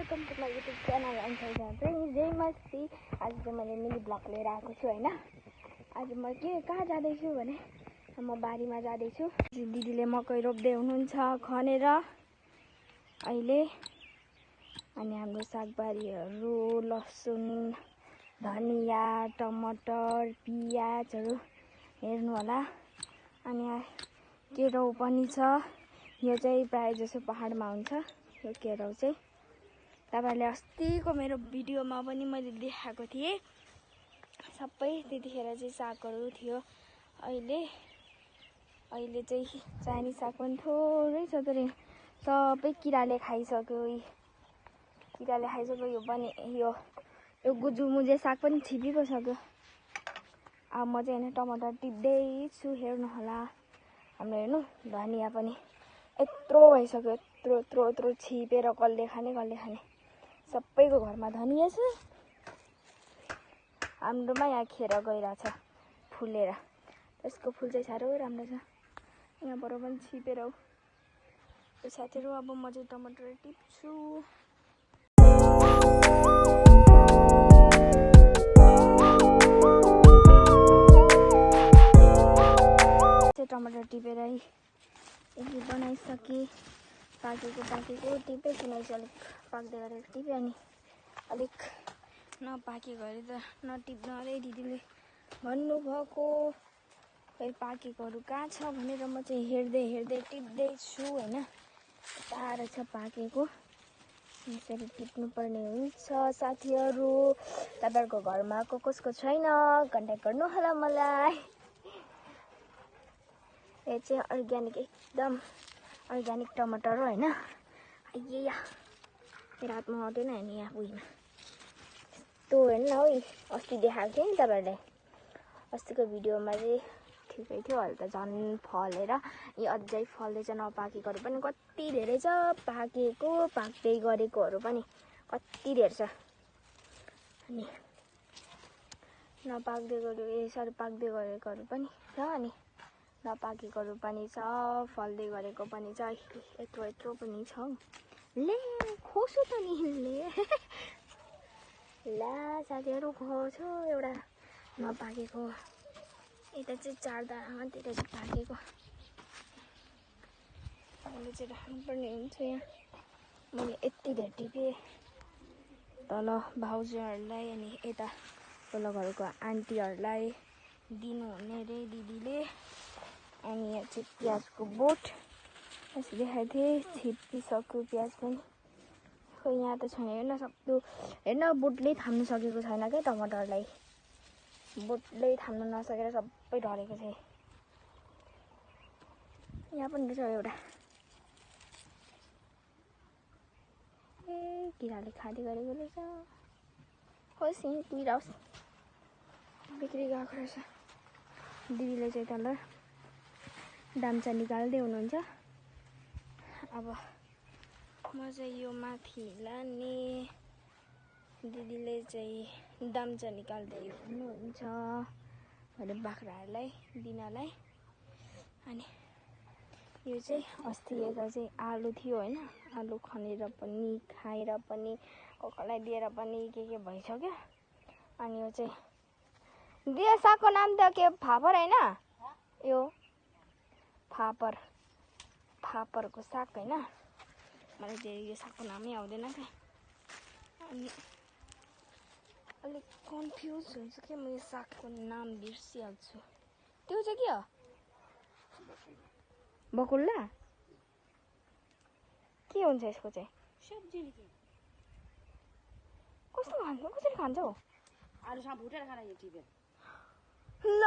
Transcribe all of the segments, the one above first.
Welcome to my YouTube channel अनि जय मस्ती। आज चाहिँ मैले मिनी ब्लग लिएर आएको छु होइन। आज म कहाँ जाँदैछु भने म बारीमा जाँदैछु। दिदीले मकै रोप्दै हुनुहुन्छ खनेर अहिले। अनि हाम्रो सागबारीहरू लसुन धनिया टमाटर पियाजहरू हेर्नु होला। अनि केराउ पनि छ। यो चाहिँ प्रायः जसो पहाडमा हुन्छ यो केराउ चाहिँ। तपाईहरुले अस्तिको मेरो भिडियोमा पनि मैले देखाएको थिएँ। सबै त्यतिखेर चाहिँ सागहरू थियो। अहिले चाहिँ चाइनिज साग पनि थोरै छ तर सबै किराले खाइसक्यो। यो पनि यो गुजुमुजे साग पनि छिपिको सक्यो। अब म चाहिँ होइन टमाटर टिप्दै छु हेर्नु होला। हाम्रो हेर्नु धनिया पनि यत्रो भइसक्यो। यत्रो छिपेर कसले खाने सबैको घरमा धनिया छ। हाम्रोमा यहाँ खेर गइरहेछ फुलेर। त्यसको फुल चाहिँ साह्रो राम्रो छ। यहाँबाट पनि छिपेर साथीहरू। अब म चाहिँ टमाटर टिप्छु। टमाटर टिपेर यति बनाइसकेँ। पाकेको टिपे किनकि अलिक पाक्दै गरेको टिपेँ। अनि अलिक नपाकेको अरे त नटिप्नु अरे दिदीले भन्नुभएको। खै पाकेकोहरू कहाँ छ भनेर म चाहिँ हेर्दै टिप्दैछु होइन। साह्रो छ पाकेको। यसरी टिप्नुपर्ने हुन्छ साथीहरू। तपाईँहरूको घरमा कसको छैन कन्ट्याक्ट गर्नु होला मलाई। यो चाहिँ अर्ग्यानिक एकदम अर्ग्यानिक टमाटर हो होइन। आइया मेरो हातमा आउँदैन नि यहाँ उयोमा यस्तो हेर्नु न है। अस्ति देखाएको थिएँ नि तपाईँहरूलाई। अस्तिको भिडियोमा चाहिँ ठिकै थियो। अहिले त झन् फलेर यो अझै फल्दैछ। नपाकेकोहरू पनि कति धेरै छ। पाकेको पाक्दै गरेकोहरू पनि कति धेरै छ। अनि नपाक्दै गरेको पाक्दै गरेकोहरू पनि छ। अनि नपाकेकोहरू पनि छ। फल्दै गरेको पनि छ। यत्रो पनि छ। ले खोसो त नि ले ला साथीहरू खोसो एउटा नपाकेको। यता चाहिँ 4 दाना त्यता चाहिँ पाकेको। अहिले चाहिँ राख्नुपर्ने हुन्छ। यहाँ मैले यति धेरै टिपेँ। तल भाउजूहरूलाई अनि यता तल घरको आन्टीहरूलाई दिनुहुने रे दिदीले। अनि यहाँ चाहिँ प्याजको बोट अस्ति देखाएको थिएँ। छिपिसक्यो प्याज पनि। खोइ यहाँ त छैन हेर्न सक्दो। हेर्न बोटले थाम्नु सकेको छैन क्या टमाटरलाई। बोटले थाम्नु नसकेर सबै ढलेको छ। यहाँ पनि रहेछ एउटा। ए किराले खाँदै गरेको रहेछ। होस् यहीँ कुहिरोस्। बिक्री गएको रहेछ। दिदीले चाहिँ तल दाम्चा निकाल्दै हुनुहुन्छ। अब म चाहिँ यो माथि लाने। दिदीले चाहिँ दाम्चा निकाल्दै हुनुहुन्छ भने बाख्राहरूलाई दिनलाई। अनि यो चाहिँ अस्ति यता चाहिँ आलु थियो होइन। आलु खनेर पनि खाएर पनि कसैलाई दिएर पनि के भइसक्यो। अनि यो चाहिँ दिया सागको नाम त के फापर होइन। यो फापरको साग होइन। मलाई चाहिँ यो सागको नामै आउँदैन क्या। अनि अलिक कन्फ्युज हुन्छ कि म यो सागको नाम बिर्सिहाल्छु। त्यो चाहिँ के हो? बकुल्ला के हुन्छ यसको चाहिँ? कस्तो खान्छ? कसरी खान्छ हौ? आलुसँग भुटेर खाना यो टिपेर। ल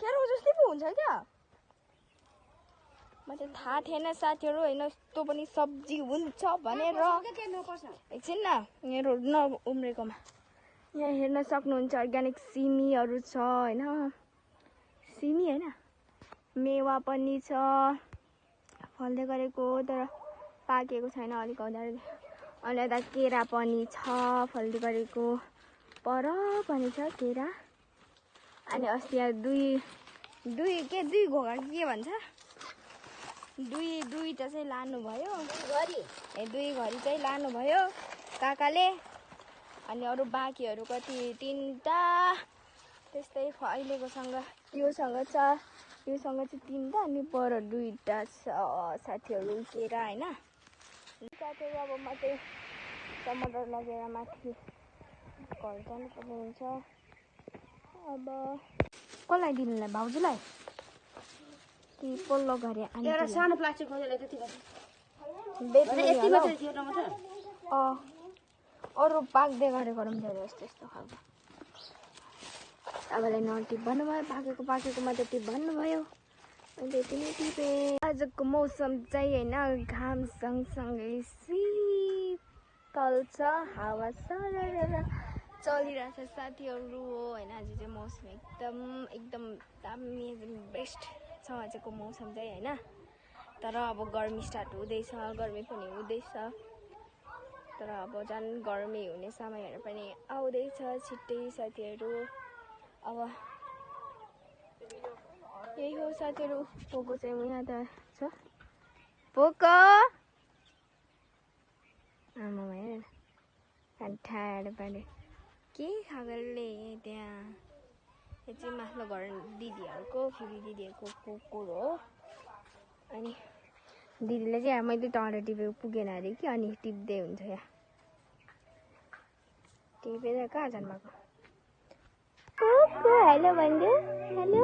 केरो जस्तै पो हुन्छ क्या। म चाहिँ थाहा थिएन साथीहरू होइन यस्तो पनि सब्जी हुन्छ भनेर। एकछिन न यहाँ नउम्रेकोमा यहाँ हेर्न सक्नुहुन्छ अर्ग्यानिक सिमीहरू छ होइन। सिमी होइन मेवा पनि छ। फल्दै गरेको तर पाकेको छैन अलिक अगाडि। अनि यता केरा पनि छ फल्दै गरेको। पर पनि छ केरा। अनि अस्ति यहाँ दुई घोगा के भन्छ दुईटा चाहिँ लानुभयो ए 2 घडी चाहिँ लानुभयो काकाले अनि अरू बाँकीहरू कति 3टा त्यस्तै अहिलेकोसँग योसँग चाहिँ 3टा अनि पर 2टा साथीहरू उकेर होइन साथीहरू अब म चाहिँ टमाटर लगेर माथि घर जानुपर्ने हुन्छ अब कसलाई दिनुलाई भाउजूलाई कि पल्लो घरे एउटा सानो प्लास्टिक खोजेर त्यति अरू पाक्दै गरेको पनि धेरै यस्तो खालको तपाईँलाई नटिप भन्नुभयो पाकेकोमा त टिप भन्नुभयो अनि त्यति नै टिपेँ आजको मौसम चाहिँ होइन घाम सँगसँगै शीतल छ हावा सरर चलिरहेछ साथीहरू हो होइन आज चाहिँ मौसम एकदम दामी बेस्ट छ आजको मौसम चाहिँ होइन तर अब गर्मी स्टार्ट हुँदैछ गर्मी पनि हुँदैछ तर अब झन् गर्मी हुने समयहरू पनि आउँदैछ छिट्टै साथीहरू अब यही हो साथीहरू पोको चाहिँ यहाँ त छ पोको आमा हेर ठाड पारे के खागरले त्यहाँ यो चाहिँ माथिल्लो घर दिदीहरूको फेरि दिदीहरूको कुकुर हो अनि दिदीले चाहिँ मैले टमाटर टिपेको पुगेन अरे कि अनि टिप्दै हुन्छ यहाँ टिपेर कहाँ जानुभएको हेलो भन्छु हेलो